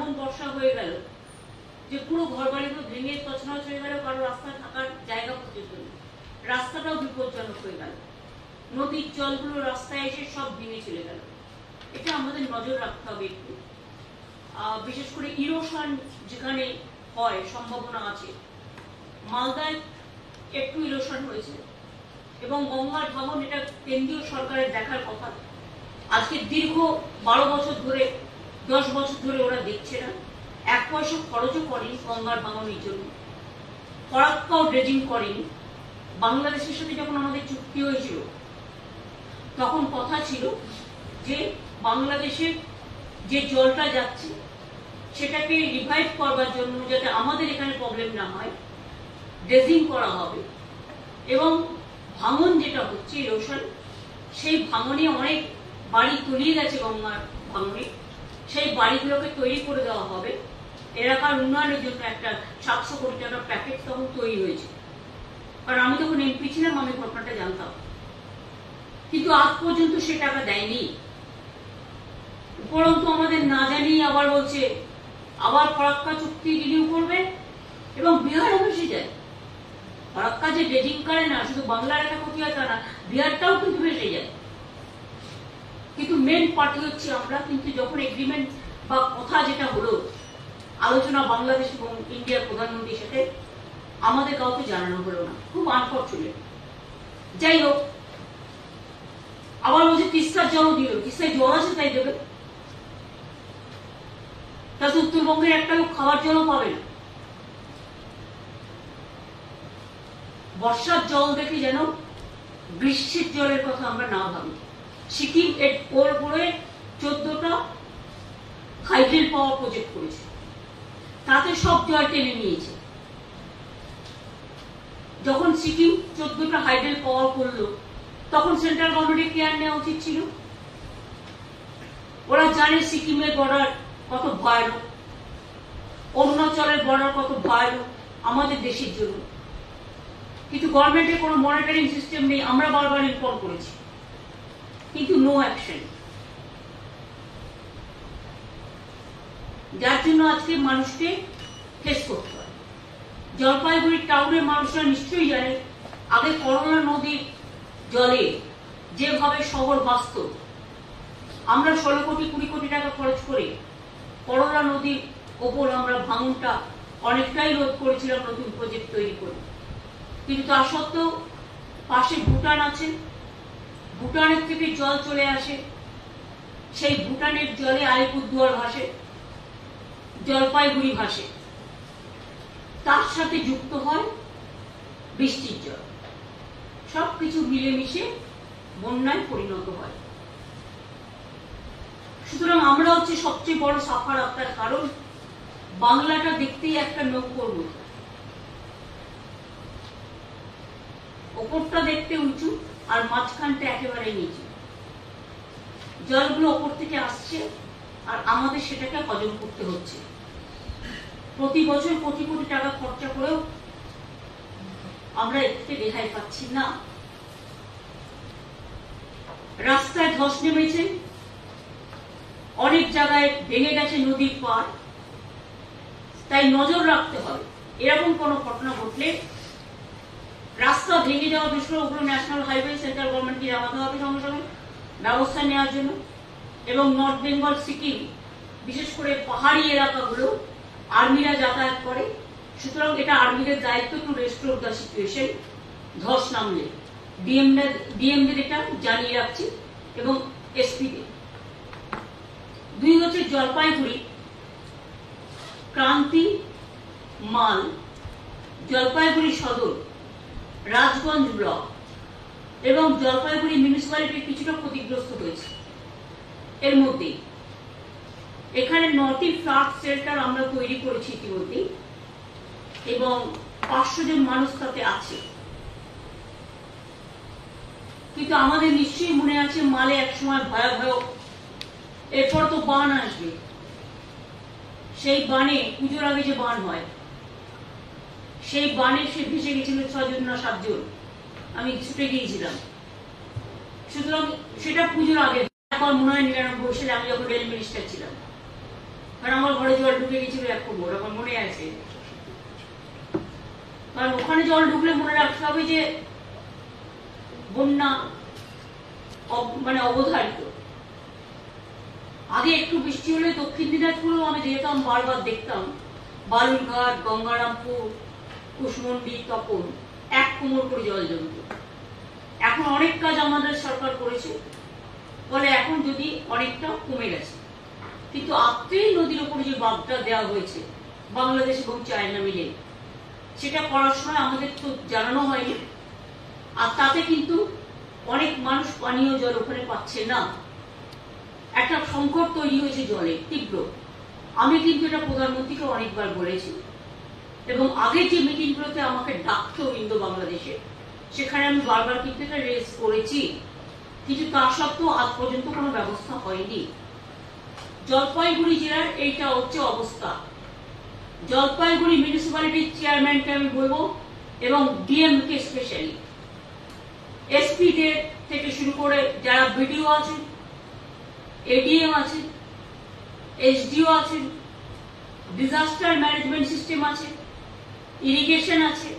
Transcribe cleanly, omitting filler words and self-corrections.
এমন বর্ষা হয়ে গেল যে পুরো ঘর বাড়িগুলো ভেঙে তছনছ হয়ে গেল, কারো রাস্তায় থাকার জায়গা পর্যন্ত নেই, রাস্তাটাও বিপজ্জনক হয়ে গেল, নদীর জলগুলো রাস্তায় এসে সব ভেঙে চলে গেল। এটা আমাদের নজর রাখতে হবে একটু। বিশেষ করে ইরোশন যেখানে হয় সম্ভাবনা আছে, মালদায় একটু ইরোশন হয়েছে এবং গঙ্গার ভাঙন, এটা কেন্দ্রীয় সরকারের দেখার কথা। আজকে দীর্ঘ 12 বছর ধরে 10 বছর ধরে ওরা দেখছে না, 1 পয়সা খরচও করেনি গঙ্গার ভাঙনের জন্য, ফরাক্কাও ড্রেজিং করেনি। বাংলাদেশের সাথে যখন আমাদের চুক্তি হয়েছিল তখন কথা ছিল যে বাংলাদেশের যে জলটা যাচ্ছে সেটাকে রিভাইভ করবার জন্য, যাতে আমাদের এখানে প্রবলেম না হয়, ড্রেজিং করা হবে। এবং ভাঙন যেটা হচ্ছে ইরোশন, সেই ভাঙনে অনেক বাড়ি তলিয়ে গেছে গঙ্গার ভাঙনে, সেই বাড়িগুলোকে তৈরি করে দেওয়া হবে। এলাকার উন্নয়নের জন্য একটা 700 কোটি টাকার প্যাকেজ তখন তৈরি হয়েছে। কারণ আমি যখন এমপি ছিলাম আমি ঘটনাটা জানতাম, কিন্তু আজ পর্যন্ত সে টাকা দেয়নি। উপরন্তু আমাদের না জানিয়ে আবার বলছে আবার ফরাক্কা চুক্তি রিনিউ করবে এবং বিহারও ভেসে যায়। ফরাক্কা যে ড্রেজিং করে না, শুধু বাংলার একটা ক্ষতি হয় তা না, বিহারটাও কিন্তু ভেসে যায়। কিন্তু মেন পার্টি হচ্ছে আমরা। কিন্তু যখন এগ্রিমেন্ট বা কথা যেটা হলো, আলোচনা বাংলাদেশ এবং ইন্ডিয়ার প্রধানমন্ত্রীর সাথে, আমাদের কাউকে জানানো হলো না, খুব আনফরচুনেট। যাই হোক, আবার বলছে তিস্তার জলও দিল, তিস্তায় জল আছে তাই দেবে, তাতে উত্তরবঙ্গের একটা লোক খাওয়ার জলও পাবে না। বর্ষার জল দেখে যেন গ্রীষ্মের জলের কথা আমরা না ভাবি। সিকিম ওর উপরে 14টা হাইড্রেল পাওয়ার প্রজেক্ট করেছে, তাতে সব জল টেনে নিয়েছে। যখন সিকিম 14টা হাইড্রেল পাওয়ার করলো তখন সেন্ট্রাল গভর্নমেন্টের কেয়ার নেওয়া উচিত ছিল। ওরা জানে সিকিমের বর্ডার কত ভয়ানক, অরুণাচলের বর্ডার কত ভয়ানক আমাদের দেশের জন্য, কিন্তু গভর্নমেন্টের কোনো মনিটরিং সিস্টেম নেই। আমরা বারবার ইনফর্ম করেছি, কিন্তু নো অ্যাকশন। যার জন্য আজকে মানুষকে ফেস করতে হয়। জলপাইগুড়ি টাউনের মানুষরা নিশ্চয়ই জানে আগে করলা নদীর জলে যেভাবে শহর ভাসত, আমরা 16 কোটি 20 কোটি টাকা খরচ করে করলা নদীর ওপর আমরা ভাঙনটা অনেকটাই রোধ করেছিলাম নতুন প্রজেক্ট তৈরি করে। কিন্তু তা সত্ত্বেও পাশে ভুটান আছে, ভুটানের থেকে জল চলে আসে, সেই ভুটানের জলে আলিপুরদুয়ার ভাসে, জলপাইগুড়ি ভাসে, তার সাথে যুক্ত হয় বৃষ্টির জল, সবকিছু মিলেমিশে বন্যায় পরিণত হয়। সুতরাং আমরা হচ্ছে সবচেয়ে বড় সাফার আত্মার কারণ। বাংলাটা দেখতেই একটা নৌকোর মতো, ওপরটা দেখতে উঁচু আর মাঝখানটা একেবারে নিচু। জলগুলো ওপর থেকে আসছে আর আমাদের সেটাকে হজম করতে হচ্ছে। প্রতি বছর কোটি কোটি টাকা খরচা করেও আমরা এর থেকে রেহাই পাচ্ছি না। রাস্তায় ধস নেমেছে, অনেক জায়গায় ভেঙে গেছে নদীর পাড়, তাই নজর রাখতে হবে। এরকম কোন ঘটনা ঘটলে রাস্তা ভেঙে যাওয়া বিষয় ওগুলো ন্যাশনাল হাইওয়ে সেন্ট্রাল গভর্নমেন্টকে জানাতে হবে সঙ্গে সঙ্গে ব্যবস্থা নেওয়ার জন্য। এবং নর্থ বেঙ্গল, সিকিম, বিশেষ করে পাহাড়ি এলাকাগুলো আর্মিরা যাতায়াত করে, সুতরাং এটা আর্মিদের দায়িত্ব টু রেস্টোর দ্য সিচুয়েশন। ধস নামলে ডিএমদের এটা জানিয়ে রাখছি এবং এসপিদের। 2 হচ্ছে জলপাইগুড়ি ক্রান্তি মাল, জলপাইগুড়ি সদর, রাজগঞ্জ ব্লক এবং জলপাইগুড়ি মিউনিসিপ্যালিটি কিছুটা ক্ষতিগ্রস্ত হয়েছে। এর মধ্যে এখানে 9টি ফ্লাড শেল্টার আমরা তৈরি করেছি ইতিমধ্যে এবং 500 জন মানুষ তাতে আছে। কিন্তু আমাদের নিশ্চয়ই মনে আছে মালে একসময় ভয়াবহ, এরপর তো বান আসবে, সেই বানে পুজোর আগে যে বান হয়, সেই বানে সে ভেসে গেছিল 6 জন না 7 জন, আমি ছুটে গিয়েছিলাম। সুতরাং সেটা পুজোর আগে, এখন মনে হয় 99 সালে আমি যখন রেল মিনিস্টার ছিলাম, কারণ আমার ঘরে জল ঢুকে গেছিল 1 কোমর, আমার মনে আছে। কারণ ওখানে জল ঢুকলে মনে রাখতে হবে যে বন্যা মানে অবধারিত। আগে একটু বৃষ্টি হলে দক্ষিণ দিনাজপুরেও আমি যেতাম, বারবার দেখতাম বালুরঘাট, গঙ্গারামপুর, কুশমন্ডি, তপন 1 কোমর করে জল জমত। এখন অনেক কাজ আমাদের সরকার করেছে বলে এখন যদি অনেকটা কমে গেছে, কিন্তু আত্রেই নদীর উপরে যে বাঁধটা দেওয়া হয়েছে বাংলাদেশ এবং চায়না মিলে, সেটা করার সময় আমাদের তো জানানো হয়নি। আর তাতে কিন্তু অনেক মানুষ পানীয় জল ওখানে পাচ্ছে না, একটা সংকট তৈরি হয়েছে জলের তীব্র। আমি কিন্তু এটা প্রধানমন্ত্রীকে অনেকবার বলেছি, এবং আগে যে মিটিংগুলোতে আমাকে ডাকতো ইন্দো বাংলাদেশে, সেখানে আমি বারবার কিন্তু এটা রেজ করেছি, কিন্তু তা সত্ত্বেও আজ পর্যন্ত কোনো ব্যবস্থা হয়নি। জলপাইগুড়ি জেলার এইটা হচ্ছে অবস্থা। জলপাইগুড়ি মিউনিসিপ্যালিটির চেয়ারম্যানকে আমি বলবো, এবং ডিএম কে স্পেশালি, এসপি থেকে শুরু করে যারা বিডিও আছেন, এডিএম আছেন, এসডিও আছেন, ডিজাস্টার ম্যানেজমেন্ট সিস্টেম আছে, ইরিগেশন আছে,